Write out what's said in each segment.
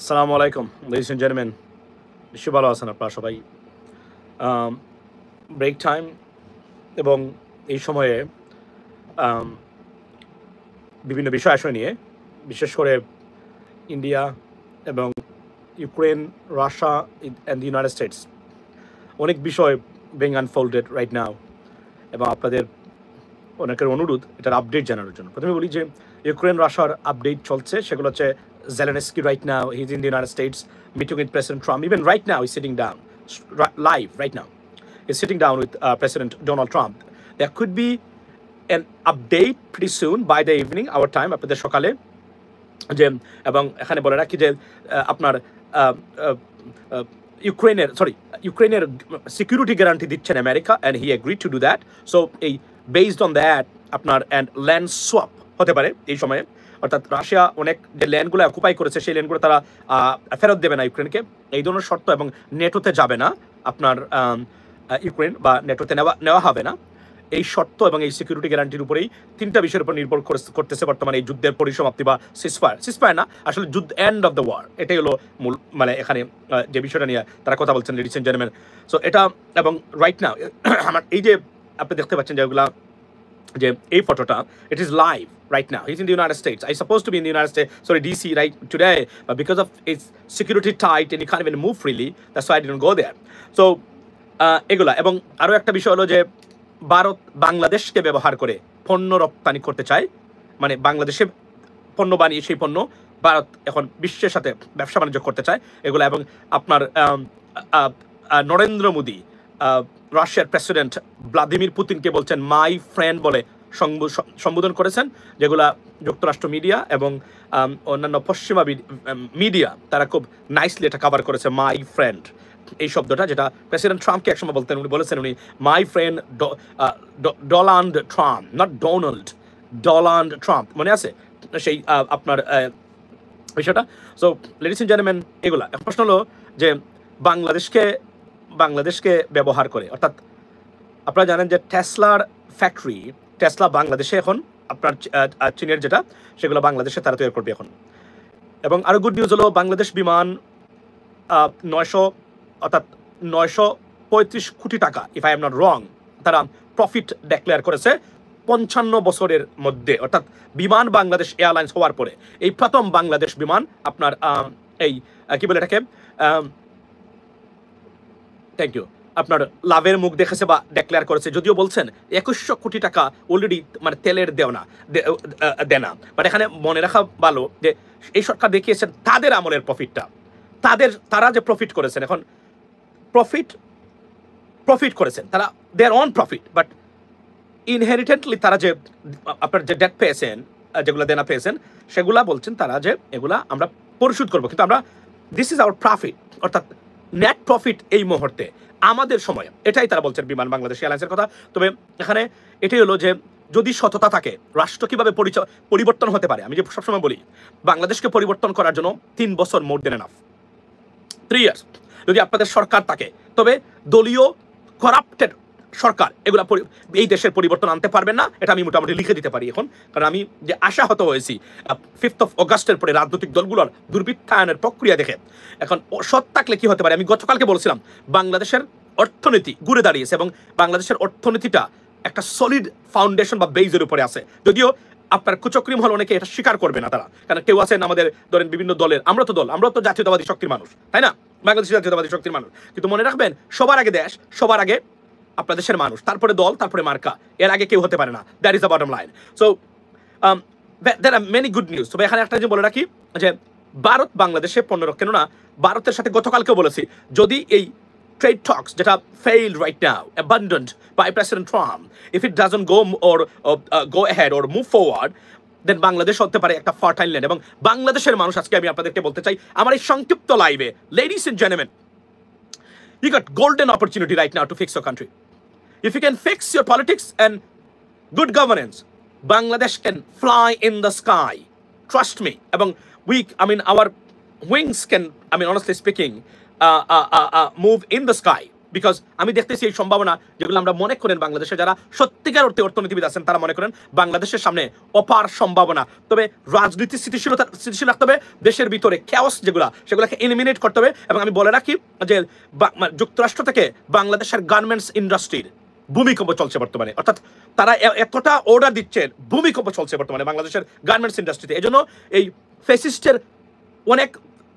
আসসালামু আলাইকুম ladies and gentlemen, নিশ্চয়ই ভালো আছেন আপনারা সবাই। ব্রেক টাইম এবং এই সময়ে আম, বিভিন্ন বিষয় আশয় নিয়ে, বিশেষ করে ইন্ডিয়া এবং Ukraine, Russia and the United states, অনেক বিষয় বেং আনফোল্ডেড রাইট নাও, এবং আপনাদের অনেকের অনুরোধ এটার আপডেট জানানোর জন্য। প্রথমে বলি যে ইউক্রেন রাশিয়ার আপডেট চলছে, সেগুলো হচ্ছে Zelensky right now he is in the United States meeting with President Trump. Even right now is sitting down live right now. He's sitting down with President Donald Trump. There could be an update pretty soon by the evening, our time, আপনাদের সকালে, যে এবং এখানে বলে রাখি যে আপনার ইউক্রেনের সিকিউরিটি গ্যারান্টি দিচ্ছেন America, and he agree to do that. So এই বেসড অন দ্যাট আপনার অ্যান্ড ল্যান্ড সোয়াপ হতে পারে এই সময়ে, অর্থাৎ রাশিয়া অনেক যে ল্যান্ডগুলো অকুপাই করেছে সেই ল্যান্ডগুলো তারা ফেরত দেবে না ইউক্রেনকে, এই ধরনের শর্ত, এবং নেটোতে যাবে না আপনার ইউক্রেন, বা নেটোতে নেওয়া হবে না, এই শর্ত এবং এই সিকিউরিটি গ্যারান্টির উপরেই তিনটা বিষয়ের উপর নির্ভর করতেছে বর্তমানে এই যুদ্ধের পরিসমাপ্তি বা সিসফায়ার না, আসলে যুদ্ধ, এন্ড অফ দ্য ওয়ার, এটাই হলো মূল, মানে এখানে যে বিষয়টা নিয়ে তারা কথা বলছেন লেডিস এন্ড জেন্টলম্যান। সো এটা, এবং রাইট নাও আমার এই যে আপনি দেখতে পাচ্ছেন যেগুলা, যে এই ফটোটা, it is live right now. He's in the United States. I supposed to be in the United States, sorry, DC, right today, but because of its security tight and he can't even move freely, that's why I didn't go there. So এগুলা, এবং আরও একটা বিষয় হলো যে ভারত বাংলাদেশকে ব্যবহার করে পণ্য রপ্তানি করতে চায়, মানে বাংলাদেশে পণ্য বানিয়ে সেই পণ্য ভারত এখন বিশ্বের সাথে ব্যবসা বাণিজ্য করতে চায় এগুলা। এবং আপনার নরেন্দ্র মোদী রাশিয়ার প্রেসিডেন্ট ভ্লাদিমির পুতিনকে বলছেন মাই ফ্রেন্ড বলে সম্বোধন করেছেন, যেগুলা যুক্তরাষ্ট্র মিডিয়া এবং অন্যান্য পশ্চিমা মিডিয়া তারা খুব নাইসলি এটা কভার করেছে, মাই ফ্রেন্ড এই শব্দটা, যেটা প্রেসিডেন্ট ট্রাম্পকে একসময় বলতেন, উনি বলেছেন উনি my friend Donald Trump, not Donald, Donald Trump, মনে আছে সেই আপনার বিষয়টা। সো লেডিস এন্ড জেন্টলম্যান, এগুলা প্রশ্ন হলো যে বাংলাদেশকে ব্যবহার করে, অর্থাৎ আপনারা জানেন যে টেসলা বাংলাদেশে এখন আপনার চীনের যেটা, সেগুলো বাংলাদেশে তারা তৈরি করবে এখন। এবং আরো গুড নিউজ হলো বাংলাদেশ বিমান 935 কোটি টাকা, if I am not wrong, তারা প্রফিট ডিক্লেয়ার করেছে 55 বছরের মধ্যে, অর্থাৎ বিমান বাংলাদেশ এয়ারলাইন্স হওয়ার পরে এই প্রথম বাংলাদেশ বিমান আপনার এই কি বলে এটাকে, থ্যাংক ইউ, আপনার লাভের মুখ দেখেছে বা ডিক্লেয়ার করেছে, যদিও বলছেন 2100 কোটি টাকা অলরেডি মানে তেলের দেনা, বাট এখানে মনে রাখা ভালো যে এই সরকার দেখিয়েছেন তাদের আমলের প্রফিটটা, তারা যে প্রফিট করেছেন, এখন প্রফিট করেছেন তারা, দেয়ার অন প্রফিট, বাট ইনহেরিটেন্টলি তারা যে আপনার যে ডেট পেয়েছেন, যেগুলো দেনা পেয়েছেন, সেগুলা বলছেন তারা যে এগুলা আমরা পরিশোধ করবো, কিন্তু আমরা দিস ইজ আওয়ার প্রফিট, অর্থাৎ নেট প্রফিট এই মুহূর্তে আমাদের সময়, এটাই তারা বলছেন বিমান বাংলাদেশ এয়ারলাইন্সের কথা। তবে এখানে এটাই হলো যে যদি সততা থাকে, রাষ্ট্র কিভাবে পরিবর্তন হতে পারে, আমি যে সবসময় বলি বাংলাদেশকে পরিবর্তন করার জন্য 3 বছর মোর দেন এনাফ, 3 ইয়ার্স। যদি আপনাদের সরকার থাকে, তবে দলীয় করাপ্টেড সরকার এগুলা এই দেশের পরিবর্তন আনতে পারবেন না, এটা আমি মোটামুটি লিখে দিতে পারি এখন, কারণ আমি যে আশাহত হয়েছি 5th of August পরে রাজনৈতিক দলগুলোর দুর্বৃত্তায়নের প্রক্রিয়া দেখে। এখন সৎ থাকলে কি হতে পারে, আমি গতকালকে বলছিলাম বাংলাদেশের অর্থনীতি ঘুরে দাঁড়িয়েছে, এবং বাংলাদেশের অর্থনীতিটা একটা সলিড ফাউন্ডেশন বা বেইজের উপরে আছে, যদিও আপনার কুচক্রি মহল অনেকে এটা স্বীকার করবে না তারা, কারণ কেউ আছেন আমাদের ধরেন বিভিন্ন দলের, আমরা তো জাতীয়তাবাদী শক্তির মানুষ, তাই না, বাংলাদেশের জাতীয়তাবাদী শক্তির মানুষ, কিন্তু মনে রাখবেন সবার আগে দেশ, সবার আগে আপনার দেশের মানুষ, তারপরে দল, তারপরে মার্কা, এর আগে কেউ হতে পারে না, that is the bottom line. So there are many good news. তবে এখানে একটা যে বলে রাখি যে ভারত বাংলাদেশে পণ্য রক্ষণ না, ভারতের সাথে গতকালকেও বলেছি যদি এই trade talks that are failed right now, abandoned by President Trump, if it doesn't go ahead or move forward, then Bangladesh হতে পারে একটা ফার্টাইল ল্যান্ড। এবং বাংলাদেশের মানুষ, আজকে আমি আপনাদেরকে বলতে চাই আমার এই সংক্ষিপ্ত লাইভে, ladies and gentleman, you got golden opportunity right now to fix your country. If you can fix your politics and good governance, Bangladesh can fly in the sky. Trust me. এবং our wings can, honestly speaking, move in the sky. Because আমি দেখতেছি এই সম্ভাবনা যেগুলো আমরা মনে করেন বাংলাদেশে যারা সত্যিকার অর্থে অর্থনীতিবিদ আছেন তারা মনে করেন বাংলাদেশের সামনে অপার সম্ভাবনা। তবে রাজনীতি স্থিতিশীল রাখতে হবে, দেশের ভিতরে ক্যাওস সেগুলোকে এলিমিনেট করতে হবে। এবং আমি বলে রাখি যে যুক্তরাষ্ট্র থেকে বাংলাদেশের গার্মেন্টস ইন্ডাস্ট্রির ভূমিকম্প চলছে বর্তমানে, অর্থাৎ তারা এতটা অর্ডার দিচ্ছে, ভূমিকম্প চলছে বর্তমানে বাংলাদেশের গার্মেন্টস ইন্ডাস্ট্রিতে। এই জন্য এই ফেসিস্টের অনেক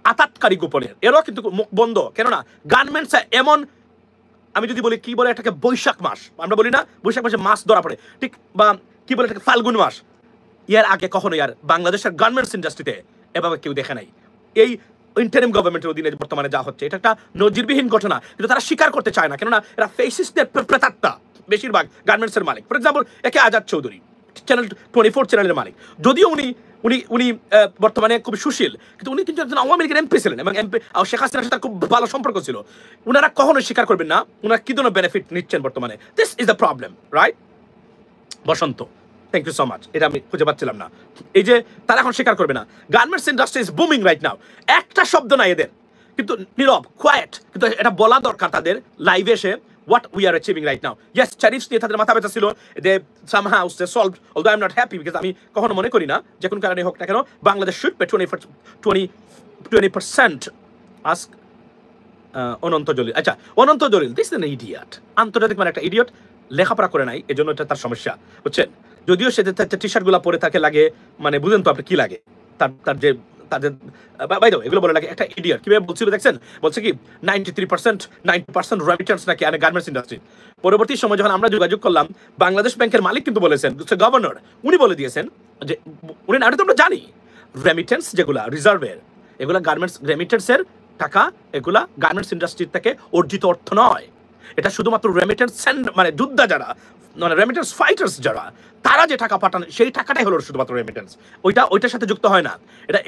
আতাতকারী গোপনের এরও কিন্তু মুখ বন্ধ, কেননা গার্মেন্টস এমন, আমি যদি বলি কি বলে এটাকে বৈশাখ মাস, আমরা বলি না বৈশাখ মাসে মাছ ধরা পড়ে, ঠিক বা কি বলে এটাকে ফাল্গুন মাস, এর আগে কখনো আর বাংলাদেশের গার্মেন্টস ইন্ডাস্ট্রিতে এভাবে কেউ দেখে নাই। এই ইন্টারিম গভর্নমেন্টের অধীনে বর্তমানে যা হচ্ছে এটা একটা নজিরবিহীন ঘটনা, কিন্তু তারা স্বীকার করতে চায় না, কেননা এরা ফেসিস্টদের প্রেতাত্মা বেশিরভাগ গার্মেন্টসের মালিক। ফর এক্সাম্পল একে আজাদ চৌধুরী, চ্যানেল 24 চ্যানেলের মালিক, যদিও উনি উনি উনি বর্তমানে খুব সুশীল, কিন্তু উনি কিন্তু একজন আওয়ামী লীগের এমপি ছিলেন এবং এমপি শেখ হাসিনার সাথে খুব ভালো সম্পর্ক ছিল। ওনারা কখনোই স্বীকার করবেন না ওনারা কি ধরনের বেনিফিট নিচ্ছেন বর্তমানে। This is the problem, right? Basanta, thank you so much, এটা আমি খুঁজে পাচ্ছিলাম না। এই যে তারা এখন স্বীকার করবে না, garments industry is booming right now, একটা শব্দ নাই এদের, কিন্তু নীরব, কোয়েট, কিন্তু এটা বলা দরকার তাদের লাইভে এসে what we are achieving right now. Yes, tariffs নিয়ে তাদের মাথা ব্যথা ছিল, they somehow they solved, although I'm not happy because আমি কখনো মনে করি না যে কোন কারণে হোক না কেন Bangladesh should pay 20% ask Ananta Jalil. আচ্ছা, Ananta Jalil this is an idiot, আন্তর্জাতিক মানে একটা ইডিয়ট, লেখাপড়া করে নাই, এজন্য এটা তার সমস্যা, বুঝছেন? যদিও সে টি শার্ট গুলা পরে থাকে লাগে, মানে বুঝেন তো আপনি কি লাগে তার যে তাদের বাইরে এগুলো বলে লাগে একটা ইডিয়ট। কিভাবে বলছিল দেখছেন? বলছে কি 90% রেমিটেন্স নাকি গার্মেন্টস ইন্ডাস্ট্রি। পরবর্তী সময় যখন আমরা যোগাযোগ করলাম, বাংলাদেশ ব্যাংকের মালিক কিন্তু বলেছেন, গভর্নর উনি বলে দিয়েছেন যে উনি না, তো আমরা জানি রেমিটেন্স যেগুলা রিজার্ভের, এগুলা গার্মেন্টস রেমিটেন্সের টাকা, এগুলা গার্মেন্টস ইন্ডাস্ট্রি থেকে অর্জিত অর্থ নয়, এটা শুধুমাত্র রেমিটেন্স মানে যোদ্ধা যারা, মানে রেমিটেন্স ফাইটার্স যারা, তারা যে টাকা পাঠান সেই টাকাটাই হলো শুধুমাত্র রেমিটেন্স, ওইটার সাথে যুক্ত হয় না।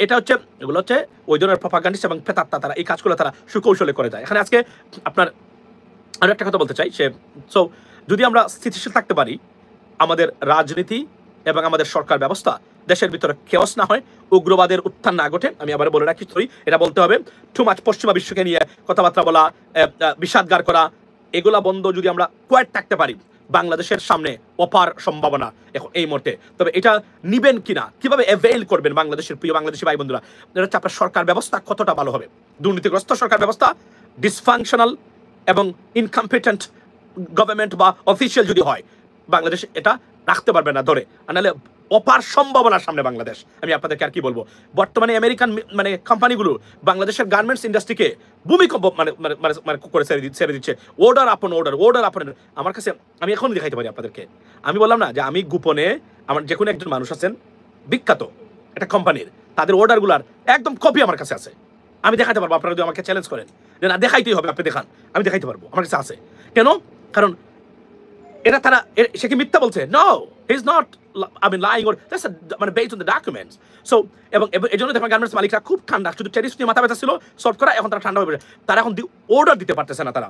এটা হচ্ছে এগুলো হচ্ছে ওই ধরনের প্রপাগান্ডিস্ট এবং প্রেতাত্মা, তারা এই কাজগুলো তারা সুকৌশলে করে যায়। এখানে আজকে আপনার আরো একটা কথা বলতে চাই, সো যদি আমরা স্থিতিশীল থাকতে পারি, আমাদের রাজনীতি এবং আমাদের সরকার ব্যবস্থা দেশের ভিতরে কেওস না হয়, উগ্রবাদের উত্থান না ঘটে, আমি আবার বলে রাখি এটা বলতে হবে, টু মাচ পশ্চিমা বিশ্বকে নিয়ে কথাবার্তা বলা, বিষাদগার করা, এগুলা বন্ধ যদি আমরা কোয়েট থাকতে পারি, বাংলাদেশের সামনে অপার সম্ভাবনা এখন এই মুহূর্তে। তবে এটা নিবেন কিনা, কিভাবে অ্যাভেইল করবেন বাংলাদেশের প্রিয় বাংলাদেশি ভাই বন্ধুরা, এটা হচ্ছে আপনার সরকার ব্যবস্থা কতটা ভালো হবে। দুর্নীতিগ্রস্ত সরকার ব্যবস্থা, ডিসফাংশনাল এবং ইনকম্পিটেন্ট গভর্নমেন্ট বা অফিসিয়াল যদি হয়, বাংলাদেশ এটা রাখতে পারবে না ধরে, আর নাহলে অপার সম্ভাবনার সামনে বাংলাদেশ। আমি আপনাদেরকে আর কি বলবো, বর্তমানে আমেরিকান মানে কোম্পানিগুলো বাংলাদেশের গার্মেন্টস ইন্ডাস্ট্রিকে ভূমিকম্প মানে করে ছেড়ে দিচ্ছে, অর্ডার আপন অর্ডার। আমার কাছে আমি এখন দেখাইতে পারি আপনাদেরকে, আমি বললাম না যে আমি গোপনে, আমার যে কোনো একজন মানুষ আছেন বিখ্যাত একটা কোম্পানির, তাদের অর্ডারগুলার একদম কপি আমার কাছে আছে, আমি দেখাতে পারবো। আপনারা যদি আমাকে চ্যালেঞ্জ করেন যে না দেখাইতেই হবে, আপনি দেখান, আমি দেখাইতে পারবো, আমার কাছে আছে। কেন? কারণ এটা তারা, সে কি মিথ্যা বলছে? No, he is not, I mean lying, or that's মানে based on the documents. So এবং এই জন্য দেখেন গার্মেন্টস মালিকরা খুব ঠান্ডা, শুধু টেরিফ নিয়ে মাথা ব্যথা ছিল সলভ করা, এখন তারা ঠান্ডা হয়ে পড়ে, তারা এখন অর্ডার দিতে পারতেছে না, তারা,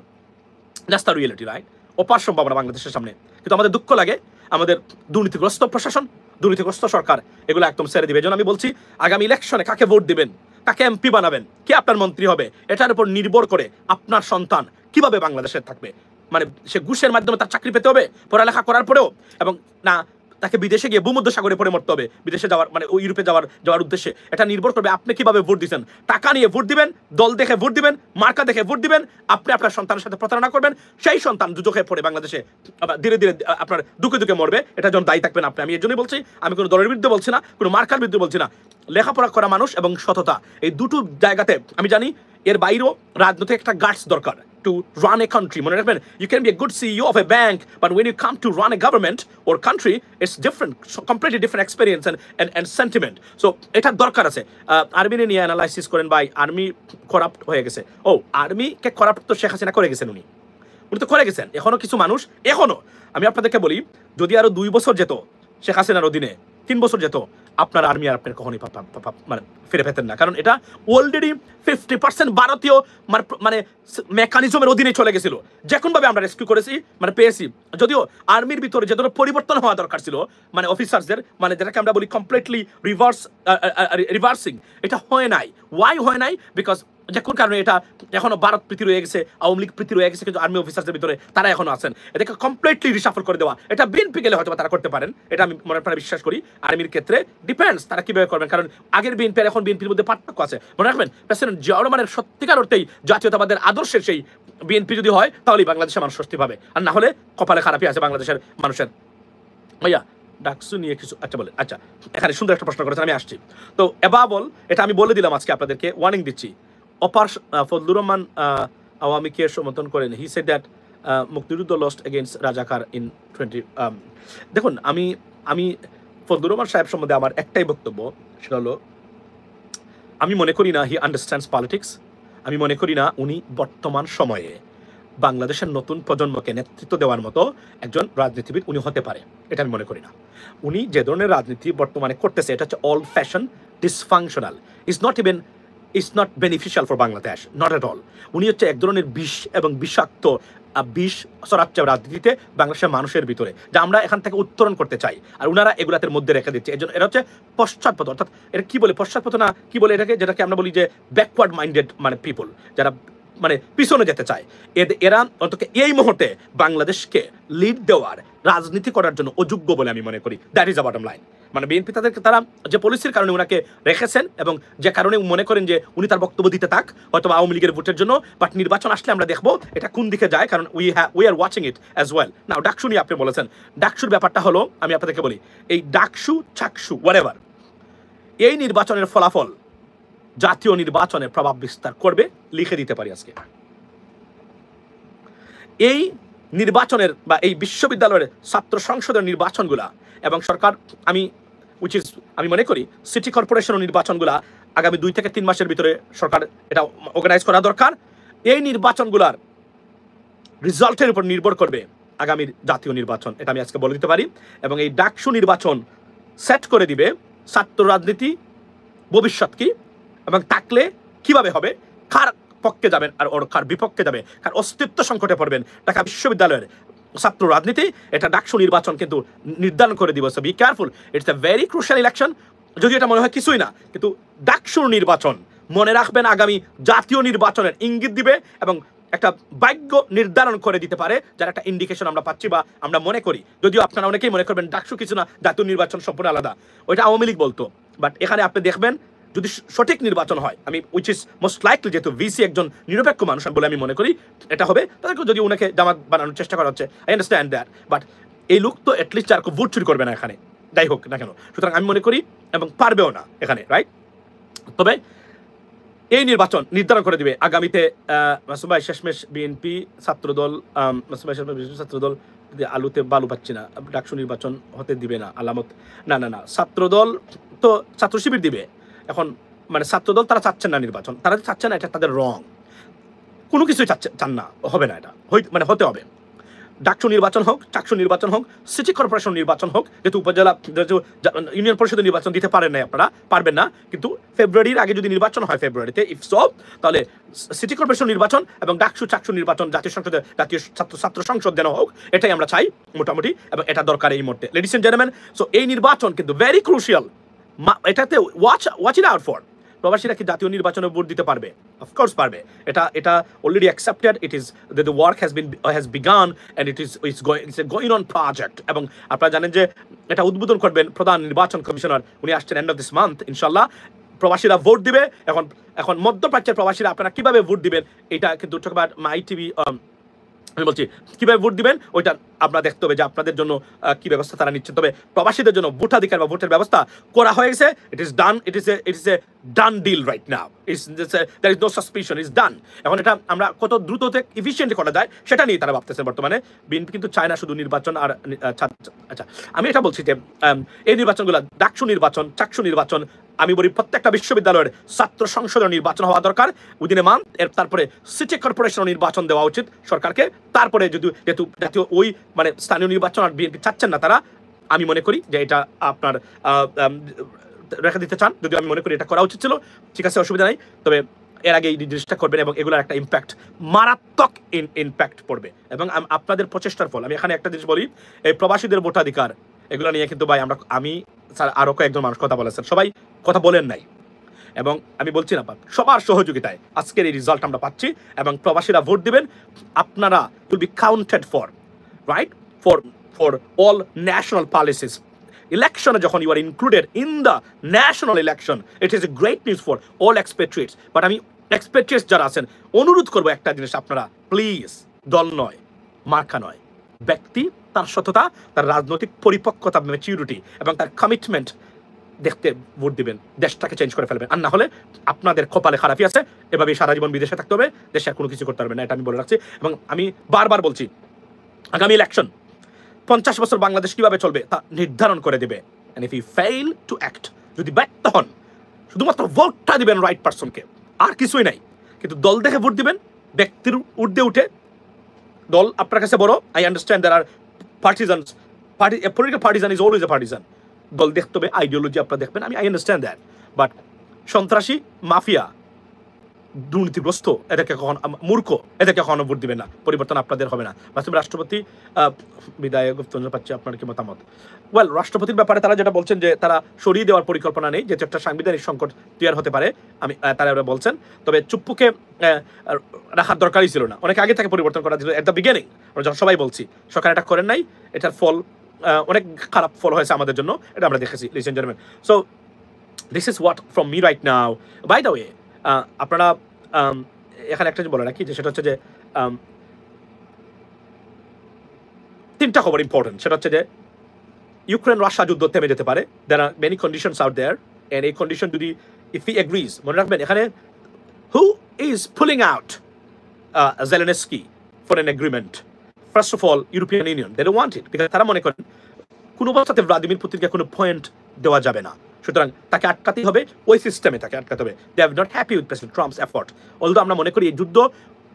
দ্যাটস দ্য রিয়েলিটি, রাইট? অপার সম্ভাবনা বাংলাদেশের সামনে, কিন্তু আমাদের দুঃখ লাগে, আমাদের দুর্নীতিগ্রস্ত প্রশাসন, দুর্নীতিগ্রস্ত সরকার এগুলো একদম ছেড়ে দিবে। এই জন্য আমি বলছি, আগামী ইলেকশনে কাকে ভোট দিবেন, কাকে এমপি বানাবেন, কে আপনার মন্ত্রী হবে, এটার উপর নির্ভর করে আপনার সন্তান কিভাবে বাংলাদেশে থাকবে। মানে সে ঘুষের মাধ্যমে তার চাকরি পেতে হবে পড়ালেখা করার পরেও, এবং না তাকে বিদেশে গিয়ে ভূমধ্যসাগরে পড়ে মরতে হবে, বিদেশে যাওয়ার মানে ওই ইউরোপে যাওয়ার উদ্দেশ্যে। এটা নির্ভর করবে আপনি কিভাবে ভোট দিচ্ছেন। টাকা নিয়ে ভোট দিবেন, দল দেখে ভোট দিবেন, মার্কা দেখে ভোট দিবেন, আপনি আপনার সন্তানের সাথে প্রতারণা করবেন, সেই সন্তান দুচোখে পড়ে বাংলাদেশে ধীরে ধীরে আপনার দুঃখে মরবে, এটা যখন দায়ী থাকবেন আপনি। আমি এর জন্যই বলছি, আমি কোনো দলের বিরুদ্ধে বলছি না, কোনো মার্কার বিরুদ্ধে বলছি না, লেখাপড়া করা মানুষ এবং সততা, এই দুটো জায়গাতে আমি জানি এর বাইরেও রাজনৈতিক একটা গার্ডস দরকার to run a country. মনে রাখবেন, you can be a good CEO of a bank, but when you come to run a government or country, it's different, so completely different experience and sentiment. So এটা দরকার আছে। Army নিয়ে analysis করেন ভাই, army corrupt হয়ে গেছে। ও, army কে corrupt তো শেখ হাসিনা করে গেছেন, উনি তো করে গেছেন। এখনো কিছু মানুষ, এখনো আমি আপনাদেরকে বলি, যদি আরো 2 বছর যেত শেখ হাসিনার অধীনে, 3 বছর যেত, আপনার আর্মি আর আপনার কখনই মানে ফিরে পেতেন না, কারণ এটা অলরেডি 50% ভারতীয় মানে মেকানিজমের অধীনে চলে গেছিল। যে কোনভাবে আমরা রেস্কিউ করেছি, মানে পেয়েছি। যদিও আর্মির ভিতরে যে ধরনের পরিবর্তন হওয়া দরকার ছিল, মানে অফিসারদের, মানে যেটাকে আমরা বলি কমপ্লিটলি রিভার্সিং, এটা হয় নাই। ওয়াই হয় নাই? বিকজ যে কোন কারণে এটা এখনো ভারত প্রীতি রয়ে গেছে, আওয়ামী লীগ প্রীতি রয়ে গেছে, কিন্তু আর্মি অফিসারদের ভিতরে তারা এখনো আছেন। এটাকে কমপ্লিটলি রিসাফল করে দেওয়া, এটা বিএনপি গেলে হয়তো তারা করতে পারেন, এটা আমি মনে প্রাণে বিশ্বাস করি। আর্মির ক্ষেত্রে ডিপেন্ডস তারা কিভাবে করবেন, কারণ আগের বিএনপি আর এখন বিএনপির মধ্যে পার্থক্য আছে। মনে রাখবেন, প্রেসিডেন্ট জিয়া রহমানের সত্যিকার অর্থেই জাতীয়তাবাদের আদর্শের সেই বিএনপি যদি হয়, তাহলেই বাংলাদেশের মানুষ স্বস্তি পাবে, আর না হলে কপালে খারাপই আছে বাংলাদেশের মানুষের। ভাইয়া ডাকসু নিয়ে কিছু আচ্ছা বলে, আচ্ছা এখানে সুন্দর একটা প্রশ্ন করেছেন, আমি আসছি। তো এবাবল, এটা আমি বলে দিলাম আজকে আপনাদেরকে, ওয়ার্নিং দিচ্ছি। অপার ফজলুর রহমান আওয়ামীকে সমর্থন করেন। হি সেড দ্যাট মুক্তিযুদ্ধ লস্ট এগেইনস্ট রাজাকার ইন 20। দেখুন, আমি ফজলুর রহমান সাহেব সম্বন্ধে আমার একটাই বক্তব্য, সেটা হলো আমি মনে করি না হি আন্ডারস্ট্যান্ডস পলিটিক্স। আমি মনে করি না উনি বর্তমান সময়ে বাংলাদেশের নতুন প্রজন্মকে নেতৃত্ব দেওয়ার মতো একজন রাজনীতিবিদ উনি হতে পারে, এটা আমি মনে করি না। উনি যে ধরনের রাজনীতি বর্তমানে করতেছে, এটা হচ্ছে all fashion, dysfunctional, it's not beneficial for Bangladesh, not at all. উনি হচ্ছে এক ধরনের বিষ এবং বিষাক্ত বিষ ছড়াচ্ছে রাজনীতিতে বাংলাদেশের মানুষের ভিতরে, যা আমরা এখান থেকে উত্তরণ করতে চাই, আর ওনারা এগুলাতে মধ্যে রেখে দিচ্ছে। এই জন্য এটা হচ্ছে পশ্চাৎপদ, অর্থাৎ এটা কি বলে, পশ্চাৎপদ না কি বলে এটাকে, যেটাকে আমরা বলি যে ব্যাকওয়ার্ড মাইন্ডেড মানে পিপল, যারা মানে পিছনে যেতে চায়। এরা অন্তত এই মুহূর্তে বাংলাদেশকে লিড দেওয়ার, রাজনীতি করার জন্য অযোগ্য বলে আমি মনে করি। That is a bottom line. মানে বিএনপি তাদেরকে, তারা যে পলিসির কারণে ওনাকে রেখেছেন এবং যে কারণে মনে করেন যে উনি তার বক্তব্য দিতে থাক, হয়তো আওয়ামী লীগের ভোটের জন্য, বাট নির্বাচন আসলে আমরা দেখবো এটা কোন দিকে যায়, কারণ we are watching it as well. Now DUCSU নিয়ে আপনি বলেছেন, ডাকসুর ব্যাপারটা হলো, আমি আপনাদেরকে বলি, এই ডাকসু চাকসু হোয়াটএভার, এই নির্বাচনের ফলাফল জাতীয় নির্বাচনে প্রভাব বিস্তার করবে, লিখে দিতে পারি আজকে। এই নির্বাচনের বা এই বিশ্ববিদ্যালয়ের ছাত্র সংসদের নির্বাচনগুলা এবং সরকার, আমি মনে করি সিটি কর্পোরেশন নির্বাচনগুলা আগামী 2 থেকে 3 মাসের ভিতরে সরকার এটা অর্গানাইজ করা দরকার। এই নির্বাচনগুলার রেজাল্টের উপর নির্ভর করবে আগামীর জাতীয় নির্বাচন, এটা আমি আজকে বলে দিতে পারি। এবং এই ডাকসু নির্বাচন সেট করে দিবে ছাত্র রাজনীতি ভবিষ্যৎ কি, এবং থাকলে কিভাবে হবে, কার পক্ষে যাবেন আর ওর কার বিপক্ষে যাবে, কার অস্তিত্ব সংকটে পড়বেন ঢাকা বিশ্ববিদ্যালয়ের ছাত্র রাজনীতি, এটা ডাকসু নির্বাচন কিন্তু নির্ধারণ করে দিব। So be careful, it's a very crucial election. যদি এটা মনে হয় কিছুই না, কিন্তু ডাকসুর নির্বাচন মনে রাখবেন আগামী জাতীয় নির্বাচনের ইঙ্গিত দিবে এবং একটা ভাগ্য নির্ধারণ করে দিতে পারে, যার একটা ইন্ডিকেশন আমরা পাচ্ছি বা আমরা মনে করি। যদিও আপনারা অনেকেই মনে করবেন ডাকসু কিছু না, জাতীয় নির্বাচন সম্পূর্ণ আলাদা, ওইটা আওয়ামী লীগ বলতো। বাট এখানে আপনি দেখবেন যদি সঠিক নির্বাচন হয়, আমি উইচ ইজ মোস্ট লাইকলি, যেহেতু ভিসি একজন নিরপেক্ষ মানুষ বলে আমি মনে করি এটা হবে, তাদেরকে যদি ওনাকে জামাত বানানোর চেষ্টা করা হচ্ছে, আই আন্ডারস্ট্যান্ড দ্যাট, বাট এই লোক তো অ্যাটলিস্ট আর ভোট চুরি করবে না এখানে, যাই হোক না কেন। সুতরাং আমি মনে করি, এবং পারবেও না এখানে, রাইট। তবে এই নির্বাচন নির্ধারণ করে দিবে আগামীতে মাসুম ভাই শেষমেশ বিএনপি ছাত্রদল, মাসুম ভাই শেষমেশ ছাত্রদল আলুতে বালু পাচ্ছি না, ডাকসু নির্বাচন হতে দিবে না আলামত, না ছাত্রদল তো ছাত্র শিবির দিবে। এখন মানে ছাত্রদল তারা চাচ্ছেন না নির্বাচন, তারা চাচ্ছে না, এটা তাদের রং, কোনো কিছুই চান না, হবে না, এটা মানে হতে হবে। ডাকসু নির্বাচন হোক, চাকসু নির্বাচন হোক, সিটি কর্পোরেশন নির্বাচন হোক, যেহেতু উপজেলা ইউনিয়ন পরিষদের নির্বাচন দিতে পারেন নাই আপনারা, পারবেন না, কিন্তু ফেব্রুয়ারির আগে যদি নির্বাচন হয় ফেব্রুয়ারিতে, ইফ সো, তাহলে সিটি কর্পোরেশন নির্বাচন এবং ডাকসু চাকসু নির্বাচন জাতীয় সংসদে, জাতীয় ছাত্র সংসদ যেন হোক, এটাই আমরা চাই মোটামুটি, এবং এটা দরকার এই মুহূর্তে, লেডিস এন্ড জেন্টলম্যান। সো এই নির্বাচন কিন্তু ভেরি ক্রুশিয়াল, এটাতে ওয়াচ ইট আউট ফর। প্রবাসীরা কি জাতীয় নির্বাচনে ভোট দিতে পারবে? অফকোর্স পারবে, এটা already accepted, it is the work has began and it's a going on project. এবং আপনারা জানেন যে এটা উদ্বোধন করবেন প্রধান নির্বাচন কমিশনার, উনি আসছেন এন্ড অফ দিস মান্থ ইনশাল্লাহ। প্রবাসীরা ভোট দিবে। এখন মধ্যপ্রাচ্যের প্রবাসীরা আপনারা কিভাবে ভোট দিবেন, এটা কিন্তু মাই টিভি আমি বলছি কিভাবে ভোট দিবেন, ওইটা আপনারা দেখতে হবে যে আপনাদের জন্য কি ব্যবস্থা তারা নিচ্ছে। তবে প্রবাসীদের জন্য ভোটাধিকার বা ভোটের ব্যবস্থা করা হয়ে গেছে, it is a done deal right now, there is no suspicion, is done. এখন এটা আমরা কত দ্রুত ইফিসিয়েন্টলি করা যায় সেটা নিয়ে তারা ভাবতেছেন বর্তমানে। বিএনপি কিন্তু চায় না শুধু নির্বাচন আর আচ্ছা, আমি এটা বলছি যে এই নির্বাচনগুলো, ডাকসু নির্বাচন, চাকসু নির্বাচন, আমি বলি প্রত্যেকটা বিশ্ববিদ্যালয়ের ছাত্র সংসদের নির্বাচন হওয়া দরকার উইদিন এ মান্থ। এর তারপরে সিটি কর্পোরেশন নির্বাচন দেওয়া উচিত সরকারকে। তারপরে যেহেতু জাতীয় ওই মানে স্থানীয় নির্বাচন আর বিএনপি চাচ্ছেন না তারা, আমি মনে করি যে এটা আপনার রেখে দিতে চান, যদি আমি মনে করি এটা করা উচিত ছিল, ঠিক আছে, অসুবিধা নাই। তবে এর আগে এই জিনিসটা করবেন এবং এগুলোর একটা ইম্প্যাক্ট, মারাত্মক ইম্প্যাক্ট পড়বে। এবং আপনাদের প্রচেষ্টার ফল, আমি এখানে একটা জিনিস বলি, এই প্রবাসীদের ভোটাধিকার এগুলো নিয়ে কিন্তু ভাই আমি স্যার আরো কয়েকজন মানুষ কথা বলেছেন, সবাই কথা বলেন নাই। এবং আমি বলছি না সবার সহযোগিতায় আজকের এই রেজাল্ট আমরা পাচ্ছি এবং প্রবাসীরা ভোট দিবেন আপনারা will be counted for right for all national policies ইলেকশনে যখন you are included in the national election it is a great news for all expatriates but আমি এক্সপেট্রিয়েটস যারা আছেন অনুরোধ করবো একটা জিনিস আপনারা প্লিজ দল নয় মার্কা নয় ব্যক্তি তার সততা তার রাজনৈতিক পরিপক্কতা ম্যাচিউরিটি এবং তার কমিটমেন্ট দেখতে ভোট দিবেন দেশটাকে চেঞ্জ করে ফেলবেন আর না হলে আপনাদের কপালে খারাপই আছে এভাবে সারা জীবন বিদেশে থাকতে হবে দেশে আর কোনো কিছু করতে পারবেন না এটা আমি বলে রাখছি এবং আমি বারবার বলছি আগামী ইলেকশন 50 বছর বাংলাদেশ কিভাবে চলবে তা নির্ধারণ করে দেবে and if you fail to act যদি ব্যর্থ হন শুধুমাত্র ভোটটা দিবেন রাইট পারসনকে আর কিছুই নাই কিন্তু দল দেখে ভোট দিবেন ব্যক্তির ঊর্ধ্বে উঠে দল আপনার কাছে বড় I understand there are partisans political partisan is always a partisan দল দেখতে হবে আইডিওলজি আপনারা দেখবেন আমি আই আন্ডারস্ট্যান্ড দ্যাট বাট সন্ত্রাসী মাফিয়া দুর্নীতিগ্রস্ত এদেরকে কখনো মূর্খ এদেরকে কখনো ভোট দিবেন না পরিবর্তন আপনাদের হবে না বাস্তবে রাষ্ট্রপতি বিদায় গুপ্তঞ্জন পাচ্ছে আপনার কি মতামত ওয়েল রাষ্ট্রপতির ব্যাপারে তারা যেটা বলছেন যে তারা সরিয়ে দেওয়ার পরিকল্পনা নেই যেহেতু একটা সাংবিধানিক সংকট তৈরি হতে পারে আমি তারা বলছেন তবে চুপ্পুকে রাখার দরকারই ছিল না অনেক আগে থেকে পরিবর্তন করা ছিল এট দ্য বিগিনিং আমরা যখন সবাই বলছি সরকার এটা করেন নাই এটার ফল অনেক খারাপ ফল হয়েছে আমাদের জন্য এটা আমরা দেখেছি ladies and gentleman so this is what from me right now by the way আপনারা এখানে একটা বলে রাখি যে সেটা হচ্ছে যে তিনটা খবর ইম্পর্টেন্ট সেটা হচ্ছে যে ইউক্রেন রাশিয়া যুদ্ধ থেমে যেতে পারে there are many conditions out there and এই কন্ডিশন যদি ইফ হি এগ্রিজ মনে রাখবেন এখানে who is pulling out Zelensky for an agreement first of all European Union they don't want it because তারা মনে করেন কোনো অবস্থাতে ভ্লাদিমির পুতিনকে কোনো পয়েন্ট দেওয়া যাবে না সুতরাং তাকে আটকাতেই হবে ওই সিস্টেমে তাকে আটকাতে হবে they have not happy with President Trump's effort although আমরা মনে করি এই যুদ্ধ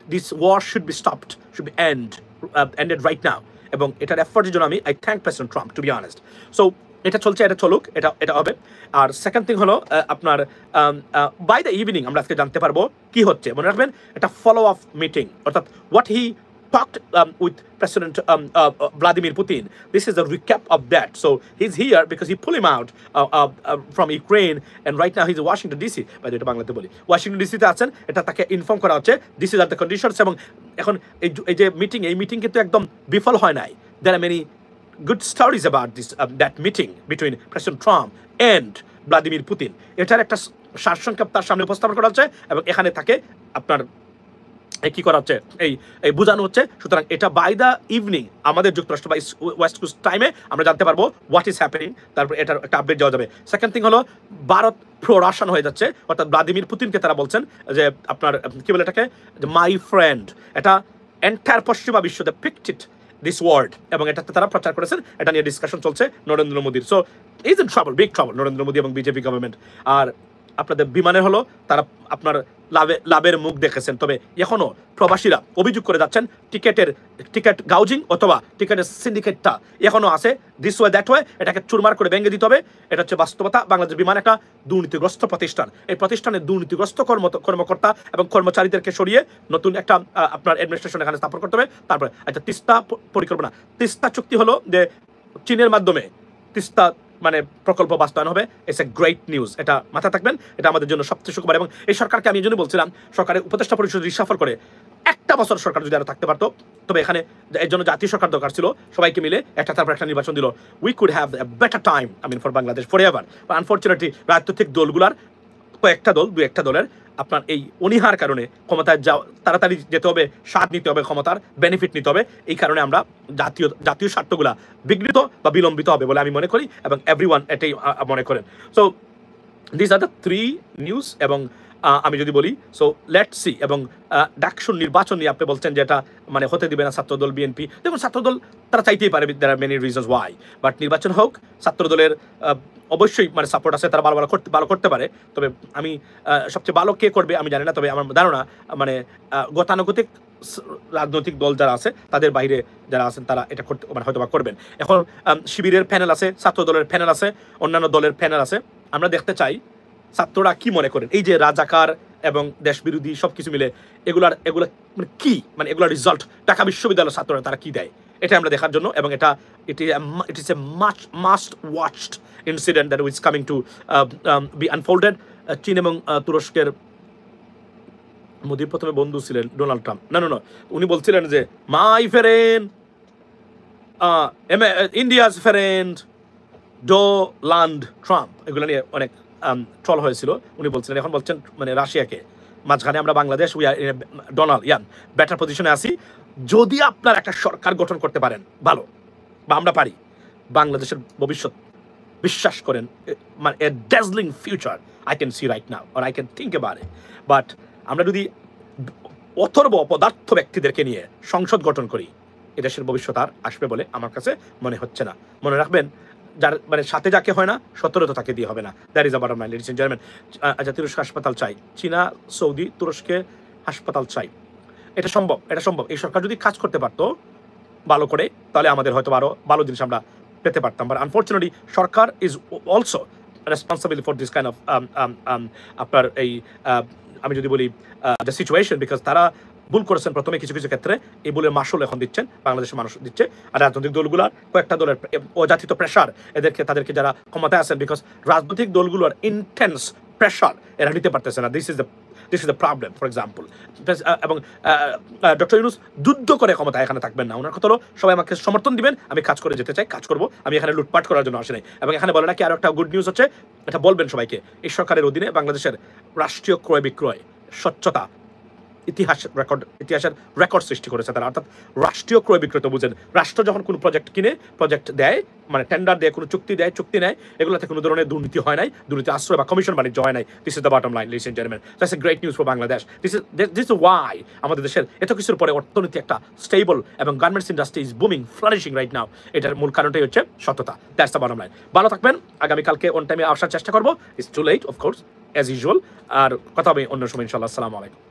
this war should be stopped should be ended right now এবং এটার এফোর্টের জন্য আমি I thank President Trump to be honest so এটা চলছে এটা চলুক এটা হবে আর সেকেন্ড থিং হলো আপনার বাই দ্য ইভিনিং আমরা আজকে জানতে পারবো কি হচ্ছে মনে রাখবেন এটা ফলো আপ মিটিং অর্থাৎ what he talked with President Vladimir Putin. This is a recap of that. So he's here because he pulled him out from Ukraine, and right now he's in Washington DC. By the way, বাংলাতে বলি Washington DC তে আছেন এটা তাকে inform করা হচ্ছে this is are the conditions এবং এখন এই যে মিটিং কিন্তু একদম বিফল হয় নাই there are many good stories about this that meeting between President Trump and Vladimir Putin. এটার একটা সারসংক্ষেপ তার সামনে উপস্থাপন করা হচ্ছে এবং এখানে তাকে আপনার কি করা হচ্ছে এই বোঝানো হচ্ছে সুতরাং এটা বাই দ্য ইভিনিং আমাদের যুক্তরাষ্ট্র বা ওয়েস্ট কোস্ট টাইমে আমরা জানতে পারবো হোয়াট ইজ হ্যাপেনিং তারপর এটার একটা আপডেট দেওয়া যাবে সেকেন্ড থিং হলো ভারত প্রো রাশিয়ান হয়ে যাচ্ছে অর্থাৎ ভ্লাদিমির পুতিনকে তারা বলছেন যে আপনার কি বলে এটাকে যে মাই ফ্রেন্ড এটা এন্টায়ার পশ্চিমা বিশ্বতে পিকড দিস ওয়ার্ড এবং এটাতে তারা প্রচার করেছেন এটা নিয়ে ডিসকাশন চলছে নরেন্দ্র মোদীর so is in trouble big trouble Narendra Modi এবং বিজেপি গভর্নমেন্ট আর আপনাদের বিমানের হলো তারা আপনার লাভের মুখ দেখেছেন তবে এখনো প্রবাসীরা অভিযোগ করে যাচ্ছেন টিকেট গাউজিং অথবা টিকেটের সিন্ডিকেটটা এখনো আছে দিস ওয়ে দ্যাট ওয়ে এটাকে চুরমার করে ভেঙে দিতে হবে এটা হচ্ছে বাস্তবতা বাংলাদেশ বিমান একটা দুর্নীতিগ্রস্ত প্রতিষ্ঠান এই প্রতিষ্ঠানের দুর্নীতিগ্রস্ত কর্মকর্তা এবং কর্মচারীদেরকে সরিয়ে নতুন একটা আপনার অ্যাডমিনিস্ট্রেশন এখানে স্থাপন করতে হবে তারপরে আচ্ছা তিস্তা পরিকল্পনা তিস্তা চুক্তি হলো যে চীনের মাধ্যমে তিস্তা মানে প্রকল্প বাস্তবায়ন হবে ইটস এ গ্রেট নিউজ এটা মাথায় থাকবেন এটা আমাদের জন্য সবচেয়ে সুখবর এবং এই সরকারকে আমি এই জন্য বলছিলাম সরকারের উপদেষ্টা পরিষদ রিসাফল করে একটা বছর সরকার যদি আরো থাকতে পারতো তবে এখানে এর জন্য জাতীয় সরকার দরকার ছিল সবাইকে মিলে একটা তারপর একটা নির্বাচন দিল we could have a better time for Bangladesh for ever unfortunately রাজনৈতিক দলগুলার দু একটা দলের আপনার এই অনীহার কারণে ক্ষমতায় তাড়াতাড়ি যেতে হবে স্বাদ নিতে হবে ক্ষমতার বেনিফিট নিতে হবে এই কারণে আমরা জাতীয় স্বার্থগুলা বিঘ্নিত বা বিলম্বিত হবে বলে আমি মনে করি এবং এভরিওয়ান এটাই মনে করেন so this are the 3 news এবং আমি যদি বলি সো লেটস সি এবং ডাকসুর নির্বাচন নিয়ে আপনি বলছেন যে এটা মানে হতে দিবে না ছাত্রদল বিএনপি দেখুন ছাত্রদল তারা চাইতেই পারে there are many reasons why but নির্বাচন হোক ছাত্রদলের অবশ্যই মানে সাপোর্ট আছে তারা ভালো করতে পারে তবে আমি সবচেয়ে ভালো কে করবে আমি জানি না তবে আমার ধারণা মানে গতানুগতিক রাজনৈতিক দল যারা আছে তাদের বাইরে যারা আছেন তারা এটা করতে মানে হয়তো বা করবেন এখন শিবিরের প্যানেল আছে ছাত্র দলের প্যানেল আছে অন্যান্য দলের প্যানেল আছে আমরা দেখতে চাই ছাত্ররা কি মনে করেন এই যে রাজাকার এবং দেশবিরোধী সবকিছু মিলে এগুলা মানে কি মানে এগুলার রেজাল্ট ঢাকা বিশ্ববিদ্যালয়ের ছাত্ররা তারা কি দেয় এটা আমরা দেখার জন্য এবং এটা ইট is a must watched incident that is coming to be unfolded চীন এবং তুরস্কের মোদির প্রথমে বন্ধু ছিলেন ডোনাল্ড ট্রাম্প, না উনি বলছিলেন যে my friend India's friend Donald Trump, এগুলো নিয়ে অনেক ট্রল হয়েছিল। উনি বলছিলেন, এখন বলছেন মানে রাশিয়াকে। মাঝখানে আমরা Bangladesh we are Donald better পজিশনে আছি। যদি আপনার একটা সরকার গঠন করতে পারেন ভালো, বা আমরা পারি, বাংলাদেশের ভবিষ্যৎ বিশ্বাস করেন মানে a dazzling future I can see right now or I can think about it. But আমরা যদি অথর্ব অপদার্থ ব্যক্তিদেরকে নিয়ে সংসদ গঠন করি, এদেশের ভবিষ্যৎ আর আসবে বলে আমার কাছে মনে হচ্ছে না। মনে রাখবেন, যার মানে সাথে যাকে হয় না, 17 তাকে দিয়ে হবে না। দ্যাট ইজ আবার মাই লেডিস এন্ড জেন্টলম্যান। আচ্ছা, তুরস্ক হাসপাতাল চাই, চীনা সৌদি তুরস্কে হাসপাতাল চাই, এটা সম্ভব, এটা সম্ভব। এই সরকার যদি কাজ করতে পারতো ভালো করে, তাহলে আমাদের হয়তো আরো ভালো জিনিস আমরা পেতে পারতাম। But unfortunately Sarkar is also responsible for this kind of আপনার এই আমি যদি বলি দ্য সিচুয়েশন, বিকজ তারা ভুল করেছেন প্রথমে কিছু কিছু ক্ষেত্রে, এই ভুলের মাসুল এখন দিচ্ছেন বাংলাদেশের মানুষ দিচ্ছে। আর রাজনৈতিক দলগুলোর কয়েকটা দলের অযাচিত প্রেশার তাদেরকে যারা ক্ষমতায় আছেন, বিকজ রাজনৈতিক দলগুলোর ইন্টেন্স প্রেশার এরা নিতে পারতেছে না। This is the problem. For example, এবং ডক্টর ইউনূস যুদ্ধ করে ক্ষমতা এখানে থাকবেন না। ওনার কথা হলো সবাই আমাকে সমর্থন দিবেন, আমি কাজ করে যেতে চাই, কাজ করবো, আমি এখানে লুটপাট করার জন্য আসি নাই। এবং এখানে বলে নাকি আরো একটা গুড নিউজ হচ্ছে, এটা বলবেন সবাইকে, এই সরকারের অধীনে বাংলাদেশের রাষ্ট্রীয় ক্রয় বিক্রয় স্বচ্ছতা ইতিহাসের রেকর্ড সৃষ্টি করেছে তারা। অর্থাৎ রাষ্ট্রীয় ক্রয় বিক্রয় তো বুঝেন, রাষ্ট্র যখন কোনো প্রজেক্ট দেয়, মানে টেন্ডার দেয়, কোনো চুক্তি নেয়, এগুলোতে কোনো ধরনের দুর্নীতি হয় নাই, দুর্নীতি আশ্রয় বা কমিশন বাণিজ্য হয় নাই। This is the bottom line, ladies and gentleman. That's a great news for Bangladesh. This is why আমাদের দেশের এত কিছুর পরে অর্থনীতি একটা স্টেবল এবং garments industry is booming, flourishing right now. এটার মূল কারণটাই হচ্ছে সততা। That's the bottom line. ভালো থাকবেন, আগামীকালকে অন টাইমে আসার চেষ্টা করবো। It's too late of course as usual. আর কথা হবে অন্য সময় ইনশাআল্লাহ। আসসালামু আলাইকুম।